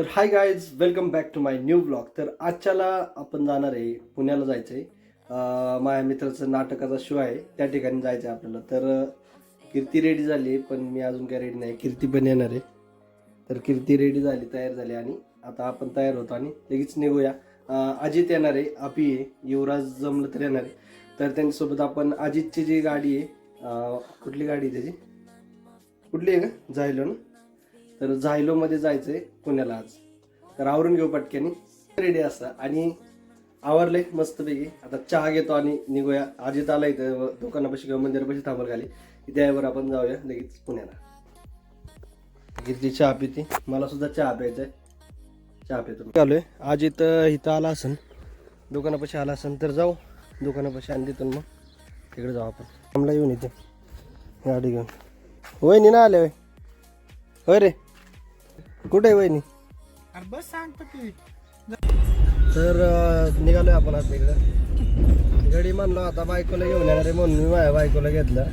तर hi guys, welcome back to my new blog. तर आजच्याला आपण जाणार आहे, पुण्याला जायचं आहे. माझ्या मित्राचं नाटकाचा शो आहे, त्या ठिकाणी जायचं आहे आपल्याला. तर कीर्ती रेडी झाली, पण मी अजून काय रेडी नाही. कीर्ती पण येणार आहे. तर कीर्ती रेडी झाली, तयार झाली आणि आता आपण तयार होतो आणि लगेच निघूया. अजित येणार आहे, आपी आहे, युवराज जमलं तर येणार आहे. तर त्यांच्यासोबत आपण अजितची जी गाडी आहे, कुठली गाडी आहे त्याची, कुठली आहे का, जायलो ना. तर झायलोमध्ये जायचं आहे पुण्याला आज. तर आवरून घेऊ पटक्यानी, रेडी असता आणि आवरले मस्तपैकी. आता चहा घेतो आणि निघूया. अजित आला इथं दुकानापाशी किंवा मंदिरापाशी थांबल खाली, इथे यावर आपण जाऊया लगेच पुण्याला. कीर्ती चहा पिते, मला सुद्धा चहा प्यायचा आहे, चहा पितो. आलोय, अजित इथं आला असेल, दुकानापाशी आला असेल तर जाऊ दुकानापाशी आणि तिथून मग तिकडे जाऊ आपण. आम्हाला येऊन इथे गाडी घेऊन. वहिनी ना आले होय, होय रे, कुठे आहे वहिनी? बस सांगतो की. तर निघालोय आपण आता इकडं. गडी म्हणलो आता बायकोला घेऊन येणार आहे म्हणून मी माझ्या बायकोला घेतलं.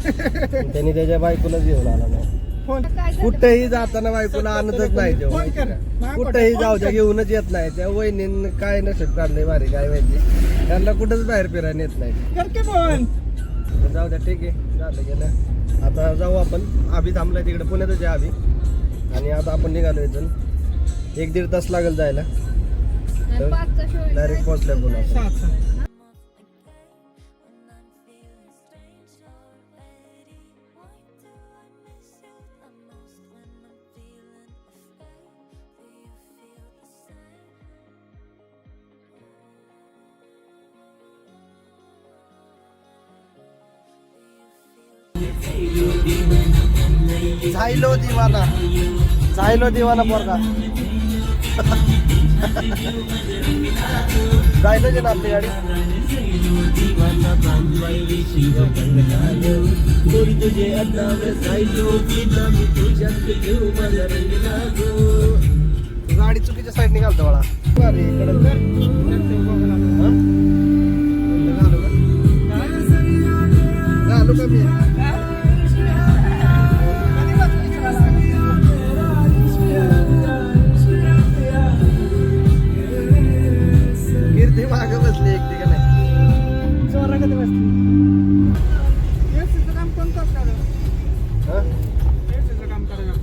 त्यांनी त्याच्या बायकोलाच घेऊन आला नाही. कुठेही जाताना बायकोला आणतच नाही तेव्हा, कुठेही जाऊ द्या घेऊनच येत नाही. त्या वहिनीनं काय नसेल काढलंय भारी, काय माहिती, त्यांना कुठंच बाहेर फिरायला येत नाही. जाऊ द्या, ठीक आहे, झालं गेलं. आता जाऊ आपण. आभी थांबलाय तिकडे, पुण्यातच आहे आभी. आणि आता आपण निघालो इथून. 1-1.5 तास लागेल जायला. तर डायरेक्ट पोहोचल्या पुन्हा. झायलो दिवाना, झायलो दिवाना पोरगा. जायलो जे ना आपली गाडी. गाडी चुकीच्या साईड निघालतो मला. घालू का मी? कीर्ती मागे बसली एकटी का नाही? चोरा कधी बसली? एसीचं काम कोण करतं? एसीचं काम करायचं,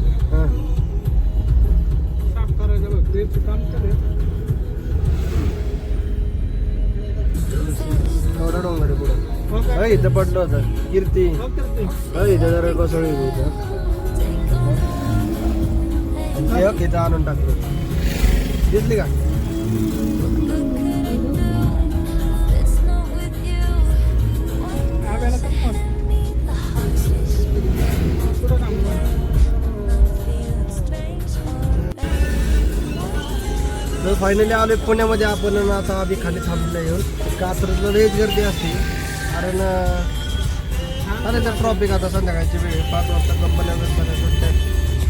साफ करायचं बघ, एसीचं काम करायचं. थोडं डोंगर आहे पुढं. इथं पडलं होतं कीर्ती. इथं जरा कोसळी इथं इथं आणून टाकलं. दिसली का? तर फायनली आलोय पुण्यामध्ये आपण. आता आम्ही खाली थांबलो येऊन. कात्रजला लयच गर्दी असते, कारण तर ट्रॉफिक. आता संध्याकाळची वेळ 5 वाजता कंपन्या सुटतात,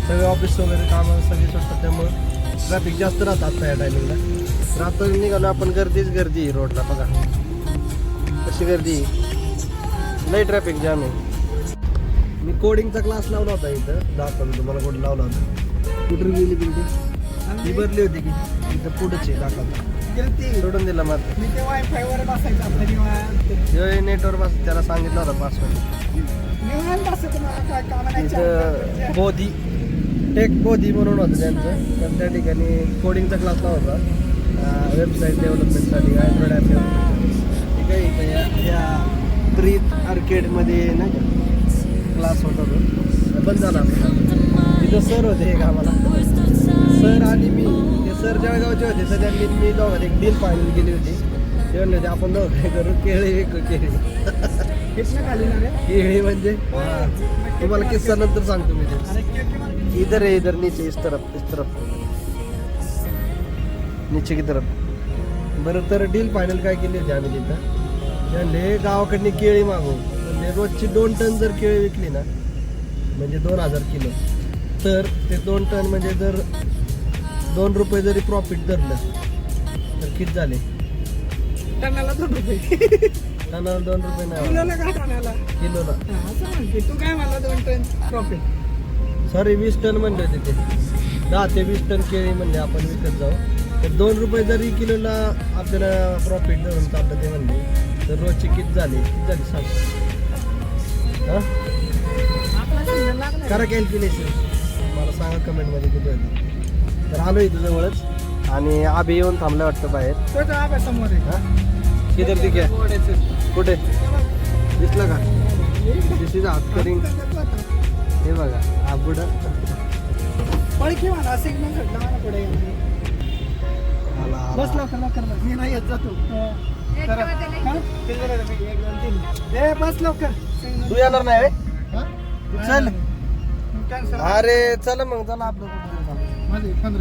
सगळे ऑफिस वगैरे कामं सगळी सुटतात, त्यामुळं ट्रॅफिक जास्त राहतात या टायमिंगला. रात्र निघालो आपण, गर्दीच गर्दी रोडला. बघा कशी गर्दी, लई ट्रॅफिक जाम आहे. मी कोडिंगचा क्लास लावला होता इथं, दाखवलं तुम्हाला कुठं लावला होता. कुठं गेली बिल्डिंग ही भरली होती की इथं पुढचे दाखवलं, सोडून दिला मात्र. मी ते वायफायवर बसायचं आपलं निवांत. नेटवर बस, त्याला सांगितलं होतं पासवर्ड. निवांत असं तुम्हाला काय काम नाही. इथं बोधी टेक बोधी म्हणून होतं त्यांचं. तर त्या ठिकाणी कोडिंगचा क्लास लावला होता, वेबसाईट डेव्हलपमेंटसाठी, अँड्रॉइड ॲप डेव्हलपमेंट. ठीक आहे, इथं या ब्रीथ आर्केडमध्ये नाही का क्लास होता, तो बंद झाला. तिथं सर होते एक आम्हाला, सर आणि मी. ते सर जळगावचे होते, तर त्यांनी मी दोघात एक डील फायनल केली होती. ते म्हणले होते आपण दोघं काय करू, केळी विकू. केळी केळी म्हणजे तुम्हाला किस्सा नंतर सांगतो मी. ते इधर आहे, इधर नीचे, इस तरफ नीचे की तरफ. बरं, तर डील फायनल काय केली होती आम्ही तिथं. त्यांनी गावाकडनी केळी मागू, म्हणजे रोजची 2 टन जर केळी विकली ना, म्हणजे 2000 किलो, तर ते 2 टन म्हणजे जर 2 रुपये जरी प्रॉफिट धरलं तर किती झाले? टनाला 2 रुपये. टनाला 2 रुपये नाही, किलोला का टनाला? किलोला. असं म्हणते तू. काय मला 2 टन प्रॉफिट? सॉरी 20 टन म्हणले होते ते. 10 ते 20 टन केळी म्हणले आपण विकत जाऊ, तर 2 रुपये जरी किलोला आपल्याला प्रॉफिट धरून चाललं ते म्हणले, तर रोजची किती झाली सांग. हां करा कॅल्क्युलेशन, मला सांगा कमेंटमध्ये किती होती. तर आलो इथं जवळच आणि आभी येऊन थांबलं वाटतं बाहेर. समोर आहे. हां किती ठीक आहे, कुठे दिसलं का, दिस इज हातकरी. हे बघा आबुड पळकी मला सिग्नल घडला मला पुढे बस लवकर मी नाही येत जातो. बस लवकर तू येणार नाही व्हय? चल कॅन्सल. अरे चल मग चला आपलं.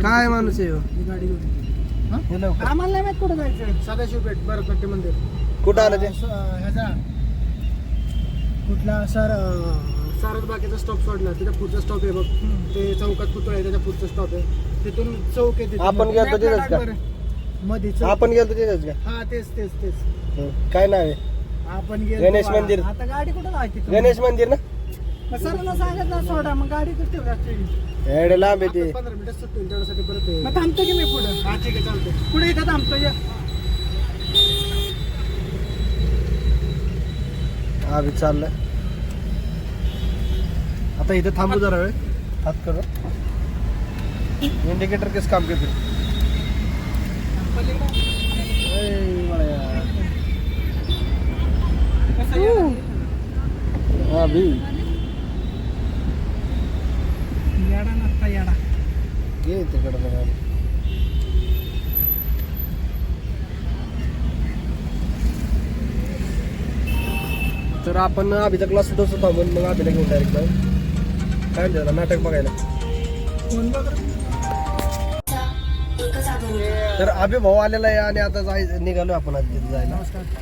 काय माणूस आहे ह्यो? गाडी घेऊन हे लवकर. आम्हाला नाही माहित कुठं जायचं. सदाशिव पेठ भरतनाट्य मंदिर. कुठं आलं ते? ह्याचा कुठला सारद बागेचा स्टॉप सोडला, त्याच्या पुढचा स्टॉप आहे बघ, ते चौकात पुतळा आहे त्याच्या पुढचा स्टॉप आहे, तिथून चौक आहे तिथून. आपण गेलतो तिथंच का? मध्ये आपण गेलतो तिथंच का? हा तेच काय नाव आहे? आपण गेलो गणेश मंदिर. आता गाडी कुठं लावायची गणेश मंदिर ना? सरांना सांगितलं सोडा, मग गाडी कुठे ठेवली. एवढे लांब आहे ते. 15 मिनिटं सुटतील तेवढ्यासाठी परत आहे. मग थांबतो की मी पुढे. हा ठीक आहे चालतंय, पुढे इथं थांबतो या. आम्ही चाललं आता इथं थांबू जरा वेळ, हात करू. इंडिकेटर किस काम करते? अभी याडा नसता याडा. ये तिकडं बघा. तर आपण अभिचा क्लास सुद्धा थांबून मग अभिला घेऊन डायरेक्ट जाऊ. काय म्हणते त्याला, नाटक बघायला. तर अभि भाऊ आलेला आहे आणि आता निघालो आपण आज तिथे जायला.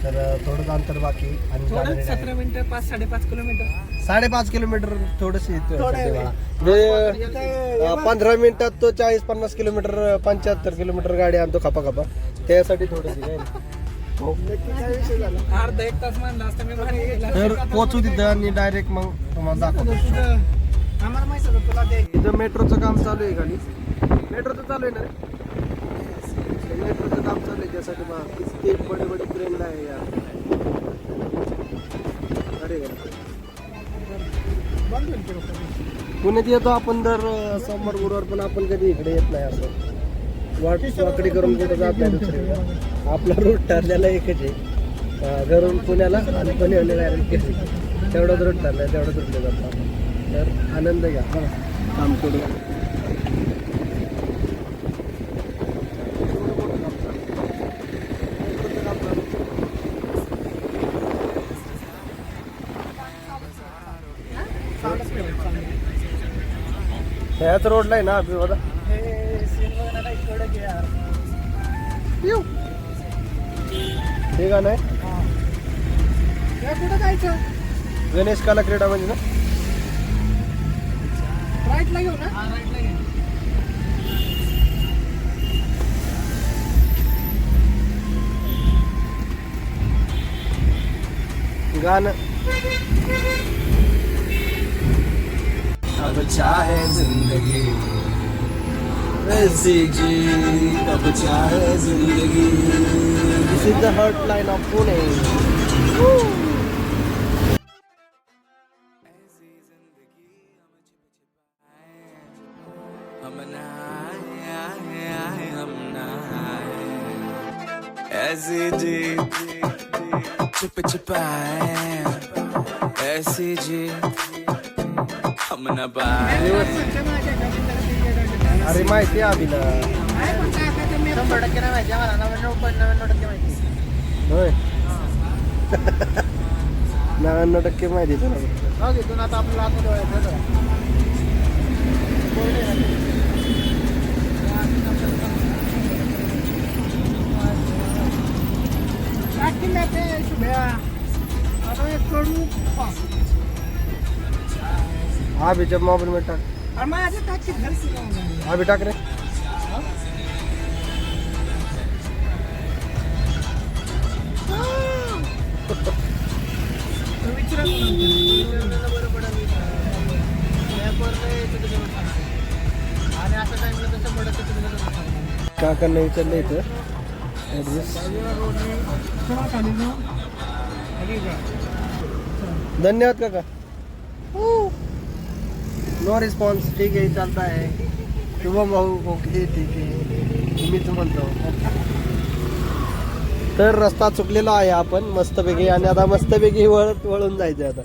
तर थोडंच अंतर बाकी आणि 17 मिनिटं 5-5.5 किलोमीटर. 5.5 किलोमीटर थोडंच थोडं आहे. म्हणजे 15 मिनिटात तो 40-50 किलोमीटर 75 किलोमीटर गाडी आणतो खपा त्यासाठी थोडंच आहे. अर्धा 1 तास मानला असता मी बाहेर गेला. तर पोचू तिथं आणि डायरेक्ट मग तुम्हाला दाखवतो. आम्हाला माहिती होतं तुला ते. इथं मेट्रोचं काम चालू आहे खाली. मेट्रोचं चालू आहे ना रे? मेट्रोचं काम चालू आहे त्यासाठी मग किती बडे ट्रेन आहे यार. अरे बंद होईल की लोकं. पुण्यात येतो आपण दर सोमवार गुरुवार, पण आपण कधी इकडे येत नाही. असं वाकडी करून कुठं जात नाही दुसरीकडे. आपला रूट ठरलेला एकच आहे, घरून पुण्याला आणि पुण्याला डायरेक्ट तेवढाच रूट ठरला आहे, तेवढंच रूटला जातो आपण. तर आनंद घ्या काम करू. ह्याच रोडला आहे ना आपली बघा. हे गाणं आहे कुठं जायचं? गणेश कला क्रीडा म्हणजे ना. राईटला घेऊ ना. राईटला घेऊ. गाणं अब चाहे जिंदगी ऐसी जी, अब चाहे जिंदगी. This is the hotline of Pune. हम ऐसी जी छिप छिपाए, ऐसी जी हम न पाए. अरे माहिती आहे अभिला. 100% नाही माहिती आम्हाला. 99.99% माहिती. होय 99% माहिती तुला. हो तिथून आता आपल्याला आतमध्ये वळायचं. अभिच्या मोबाईल मध्ये टाक. अभि टाक रे. आणि असं टाइम काकांना विचारलं इथं ॲड्रेस. धन्यवाद काका. No response. ठीक आहे, चालता आहे. शुभम भाऊ ओके ठीक आहे, मीच म्हणतो. तर रस्ता चुकलेला आहे आपण मस्तपैकी, आणि आता मस्तपैकी वळून जायचं आता.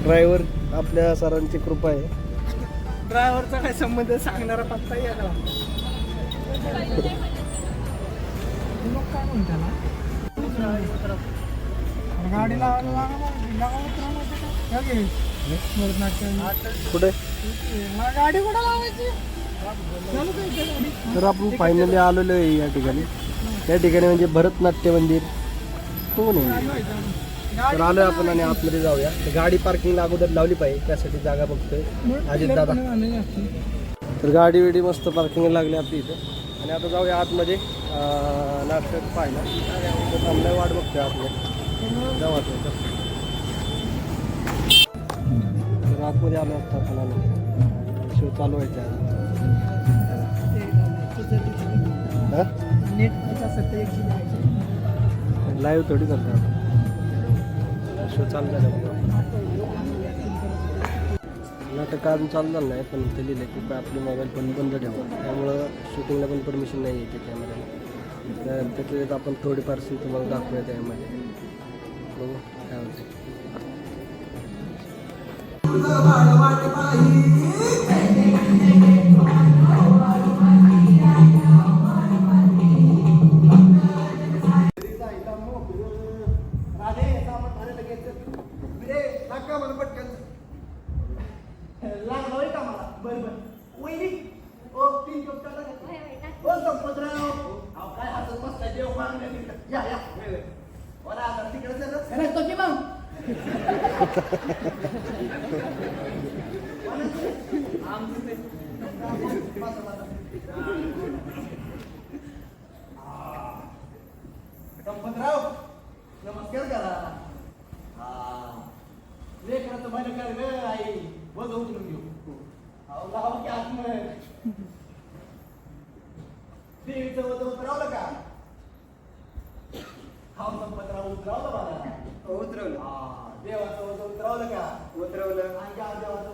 ड्रायव्हर आपल्या सरांची कृपा आहे. ड्रायव्हरचा काय संबंध सांगणारा पत्ता यायला. मग काय म्हणताना गाडी लावायला कुठे गाडी कुठं लावायची. तर आपण फायनली आलेलो आहे या ठिकाणी. या ठिकाणी म्हणजे भरतनाट्य मंदिर कोण आहे. तर आलोय आपण आणि आतमध्ये जाऊया. गाडी पार्किंगला अगोदर लावली पाहिजे, त्यासाठी जागा बघतोय अजित दादा. तर गाडी वेडी मस्त पार्किंगला लागली आपली इथं. आणि आता जाऊया आतमध्ये नाटक पाहायला. थांबलाय, वाट बघतोय आतमध्ये. जाऊ आता. तर आतमध्ये आलो असता आपण आलो. शो चालू व्हायचा आहे. लाईव्ह थोडी करतो आपण. शो चालू झाला नाटक अजून चालू झालं नाही, पण ते लिहिलं की आपली मोबाईल पण बंद ठेवा, त्यामुळं शूटिंगला पण परमिशन नाही येते कॅमेऱ्याला. त्याच्यात आपण थोडीफार सीन तुम्हाला दाखवूया त्यामध्ये. बघू काय होतं. नमस्कार करा. लेकराचं बरं कर ग आई. बघ उचलून घेऊ. लाव की आत्म देवीचं वज उतरवलं का. संपतराव उतरवलं मला. उतरवलं. देवाचं वज उतरवलं का. उतरवलं. आणि का देवाचं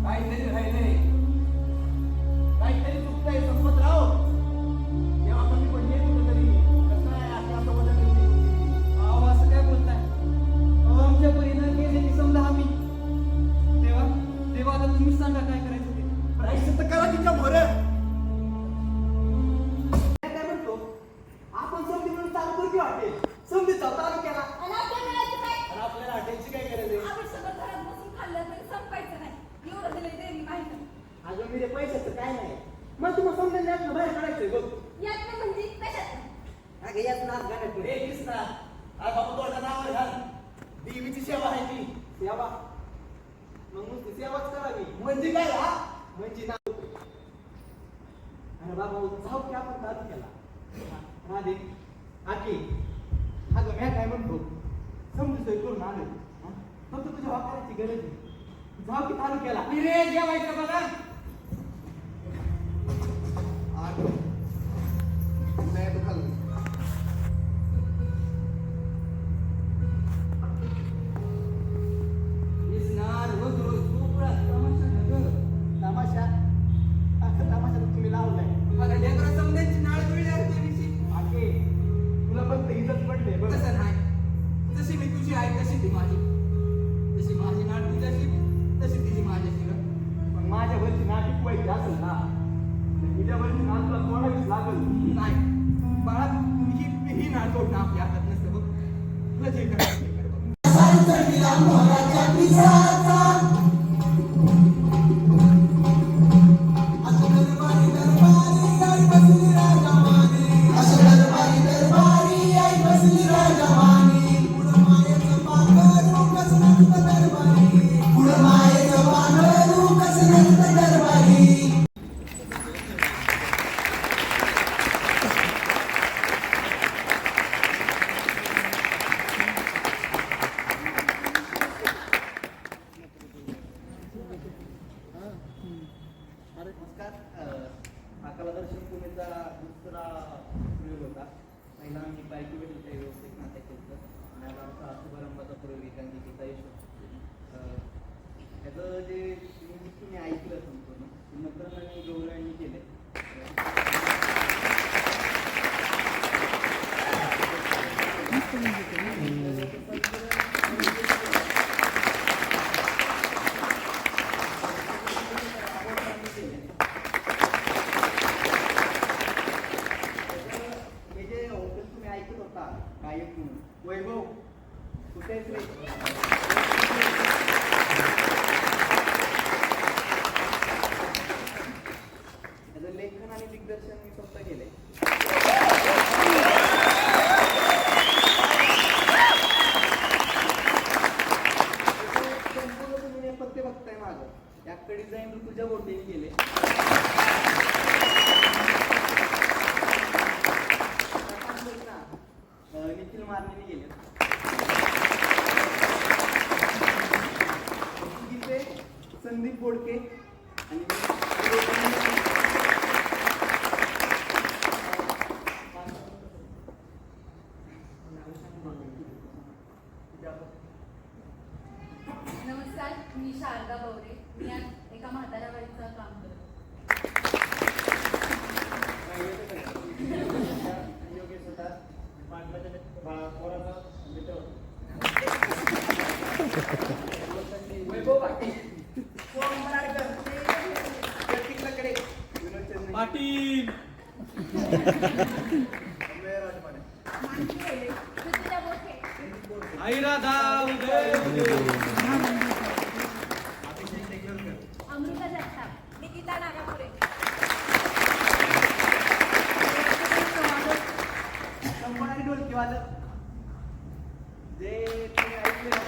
काहीतरी राहिले. काहीतरी चुकतंय संपतराव. जेव्हा कमी पडले कुठेतरी कसं आहे आपल्या बदल असं काय बोलताय. आमच्या परीनं गेलेली समजा आम्ही. तेव्हा आता तुम्हीच सांगा काय करायचं ते. प्रायश्चित्त करा तिच्या मोर. काय म्हणतो आपण समधी म्हणून चालू करू की वाटेल. समधी चालू केला आणि आपल्याला हॉटेलची काय गरज आहे. अगं मी पैशाचं काय नाही. मग तुम्हाला समजेल यातनं बाहेर काढायचंय बघ. अगं यात नाच गाण्यात रे कृष्णा. आज बाबा तोंडा नावावर घाल. देवीची सेवा आहे ती. सेवा मग नुसती सेवाच करावी म्हणजे काय. हा म्हणजे ना अरे बाबा जाऊ की आपण चालू केला. राधे आकी अगं मी काय म्हणतो समजतोय करून आलो. फक्त तुझ्या वापरायची गरज आहे. जाऊ की चालू केला. रे जेवायचं बघा. तुम्ही लावलाय तुला फक्त इज्जत पडले बघ. जशी मी तुझी आई तशी ती माझी. जशी माझी नाट तुझ्याशी तशी तिची माझ्याशी. पण माझ्या वरची नाटक व्हायची असेल ना तुझ्या वरची नाट तुला तोडावीच लागल. नाही बाळा ही नाट तोडणं आपल्या हातात नसतं बघ. तुला जे करायचं ते कर बायको भेटली त्या व्यवस्थित नाटक केलं आणि आता आमचा शुभारंभाचा पूर्वी गीता यशो ह्याचं जे म्युझिक तुम्ही ऐकलं संपूर्ण नंतर आणि गौरव यांनी केले हे जे होतं तुम्ही ऐकत होता गायक म्हणून वैभव कुठेच रे त्याचं लेखन आणि दिग्दर्शन मी स्वतः केलंय संपूर्ण तुम्ही पत्ते बघताय माझं याकडे डिझाईन तुझ्या बोटीने केले निखिल मारणे गेले गीते संदीप बोडके आणि नमस्कार, मी शारदा बवरे. मी आज एका म्हाताऱ्या बाईचं काम करते. योगेश होता पाटलाच्या पोराचा मित्र वैभव पाटील प्रतीकलाकडे विनोद चंद्रे पाटील सुचिता बोठे, आई राधा उदय अमृता जगताप, निकिता नागापुरे. संपणारी ढोलकीवादक जे तुम्ही ऐकले ना,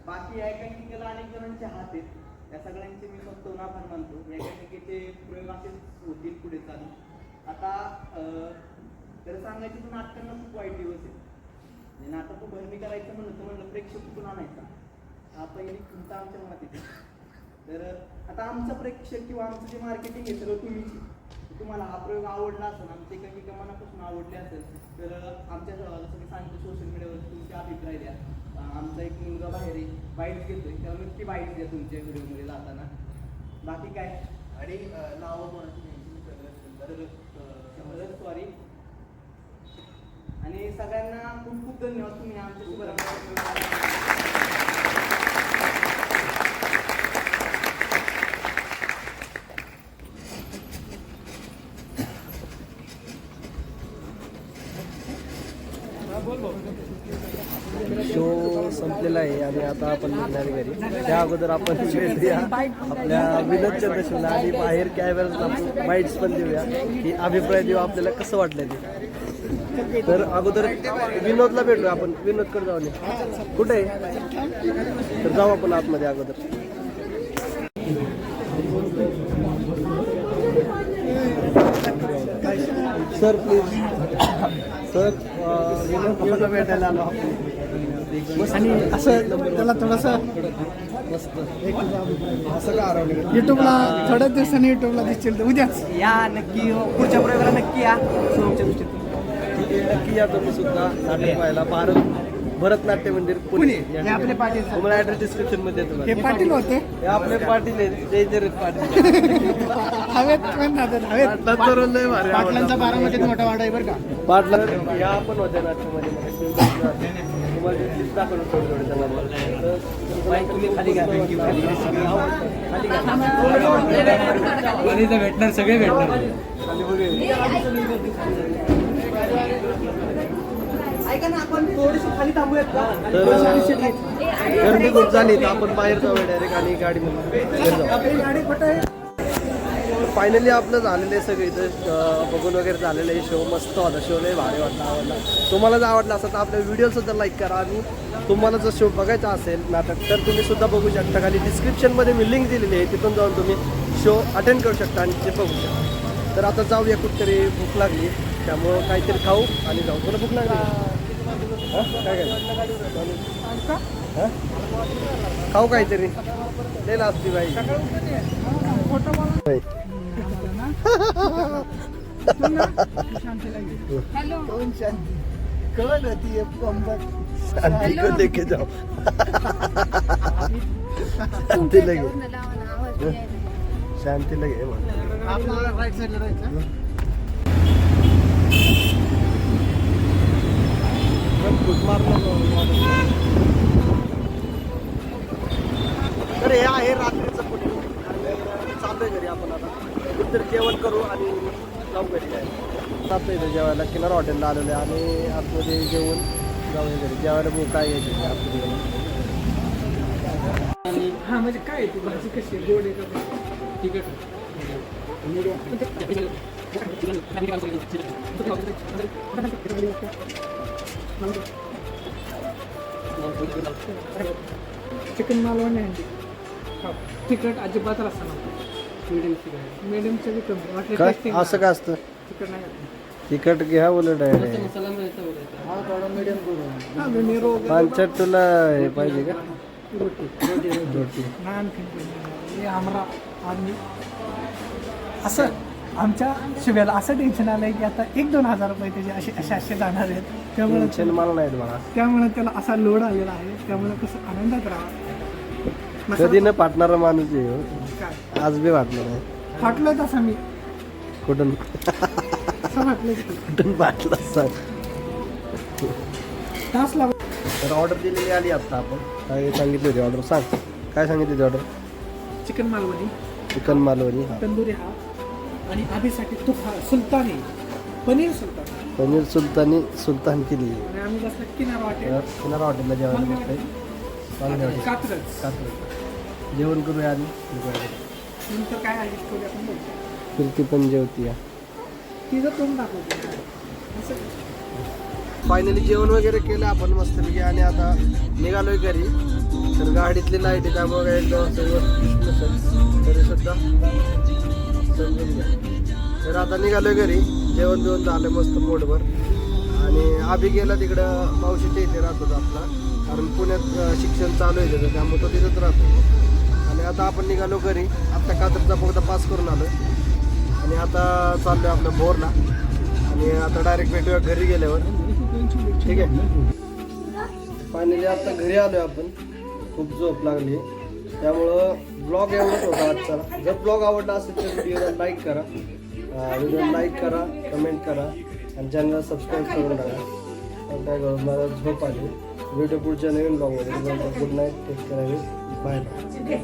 बाकी एकांकिकेला अनेक जणांचे हात आहेत त्या सगळ्यांचे मी फक्त आभार मानतो एकांकिकेचे प्रयोग असेच होतील पुढे चालू आता तर सांगायचं तर नाटकांना खूप वाईट दिवस आहे म्हणजे नाटक भरणी करायचं म्हणलं प्रेक्षक कुठून आणायचा हा पहिली चिंता आमच्या मनात येते तर आता आमचं प्रेक्षक किंवा आमचं जे मार्केटिंग आहे सगळं तुम्हीच तुम्हाला हा प्रयोग आवडला असेल आमचे काही मनापासून आवडले असेल तर आमच्या जसं की सांगतो सोशल मीडियावर तुमचे अभिप्राय द्या आमचा एक मुलगा बाहेर आहे बाईट घेतोय त्याला नक्की बाईट द्या तुमच्या व्हिडिओमध्ये जाताना बाकी काय आणि नावं कोणाची तर सॉरी आणि सगळ्यांना खूप खूप धन्यवाद तुम्ही आमच्या शुभारंभ शो संपलेला आहे आणि आता आपण निघणार घरी त्या अगोदर आपण भेटूया आपल्या विनोद चंद्रशिवला आणि बाहेर कॅमेरा आपण बाईट्स पण देऊया की अभिप्राय देऊ आपल्याला कसं वाटलं ते तर अगोदर विनोदला भेटूया आपण विनोदकडे जाऊ कुठे आहे तर जाऊ आपण आतमध्ये अगोदर सर प्लीज सर विनोद भेटायला आलो आणि असं त्याला थोडंसं असं का हरवलं युट्यूबला थोड्याच दिवसांनी युट्यूबला दिसतील तर उद्याच या नक्की पुढच्या प्रयोगाला नक्की या सुरूच्या दृष्टीतून नक्की या तुम्ही सुद्धा नाटक पाहायला भरतनाट्य मंदिर पुणे हे आपले पाटील सर. तुम्हाला ऍड्रेस डिस्क्रिप्शन मध्ये येतो हे पाटील होते हे आपले पाटील आहेत जय जय पाटील हवेत पण राहतात हवेत पाटलांचा रोल लय भारी आवडला. पाटलांचा बारामतीत मोठा वाडा आहे बरं का पाटला या पण होत्या नाट्यामध्ये तुम्हाला ते clip दाखवलं थोडं थोडं त्यांना तुम्ही खाली घ्या भेटणार सगळे भेटणार ऐका ना आपण थोडीशी खाली थांबूयात का गर्दी खूप झाली तर आपण बाहेर जाऊया डायरेक्ट आणि गाडीमध्ये फायनली आपलं झालेलं आहे सगळं इथं बघून वगैरे झालेलं आहे शो मस्त होता शो लय भारी वाटला आवडला तुम्हाला जर आवडला असेल तर आपल्या व्हिडिओसुद्धा लाईक करा आणि तुम्हाला जर शो बघायचा असेल नाटक तर तुम्ही सुद्धा बघू शकता खाली डिस्क्रिप्शनमध्ये मी लिंक दिलेली आहे तिथून जाऊन तुम्ही शो अटेंड करू शकता आणि ते बघू शकता तर आता जाऊया कुठतरी भूक लागली त्यामुळं काहीतरी खाऊ आणि जाऊ तुला भूक लागली काय खाऊ काहीतरी लय लागती बाई खोटं बोला हॅलो कळलं ती एक कंबर शांति को लेके जाओ शांति लगे आवाज यायला. शांति लगे म्हणून. आपल्याला राईट साईडला राहायचं तर हे आहे रात्रीचं फोटो चालतोय घरी आपण आता कुठेतरी जेवण करू आणि जाऊ घरी जातोय इथे जेवायला किनार हॉटेलला आलेलो आहे आणि आतमध्ये जेवण जाऊया घरी जेवायला मग काय यायचं आतमध्ये हा म्हणजे काय ती भाजी कशी आहे? गोड आहे का तिखट चिकन मालवण आहे तिखट अजिबात रस्ता नव्हता मिडियम चवी कमी वाटलं काय tasting असं काय असतं तिखट नाही घातलं. तिखट घ्या उलट आहे हा थोडा मिडियम करून हा मी रोग पांचट तुला हे पाहिजे का रोटी रोटी नान हे आमरा आम्ही असं आमच्या शिव्याला असं टेन्शन आलंय की आता 1-2 हजार रुपये त्याचे असे जाणार आहेत त्यामुळे टेन्शन मला नाही मला त्यामुळे त्याला असा लोड आलेला आहे त्यामुळे कसं आनंदात राहा कधी न पाठणारा माणूस आहे हो. काय आज बी वाटणार नाही फाटलं तसं मी कुठून असं फाटलं कुठून पाठला सांग तास लाव तर ऑर्डर दिलेली आली आता आपण काय सांगितली होती ऑर्डर सांग काय सांगितली होती order chicken Malvani chicken Malvani हा तंदुरी हा आणि आधीसाठी तूप हा सुलतानी पनीर सुलतानी पनीर सुलतान केली आणि आम्ही बसला किनार वाटेल किनारा हॉटेलला जेवायला बसतोय चांगले हॉटेल कात्रज कात्रज जेवण करूया आधी नंतर काय आहे स्टोरी आपण बोलतो फिरती पण जेवती या तिचं तोंड दाखवतो असं फायनली जेवण वगैरे केलं आपण मस्तपैकी आणि आता निघालोय घरी तर गाडीतली लाईट आहे त्यामुळे काही एकदम सगळं नसेल तरी सुद्धा समजून घ्या तर आता निघालोय घरी जेवण बिवण झालं मस्त पोटभर आणि आभी गेला तिकडं मावशीच्या इथे राहतो आपला कारण पुण्यात शिक्षण चालू आहे त्याचं त्यामुळे तो तिथंच राहतो आणि आता आपण निघालो घरी आत्ता कात्रचा फक्त पास करून आलो आणि आता चाललो आहे आपल्या बोरला आणि आता डायरेक्ट भेटूया घरी गेल्यावर ठीक आहे फायनली आता घरी आलो आहे आपण खूप झोप लागली त्यामुळं ब्लॉग एवढंच होता आजचा जर ब्लॉग आवडला असेल तर व्हिडिओला लाईक करा कमेंट करा आणि चॅनलला सबस्क्राईब करून टाका काय करू मला झोप आली व्हिडिओ पुढच्या नवीन ब्लॉगमध्ये good night take care bye bye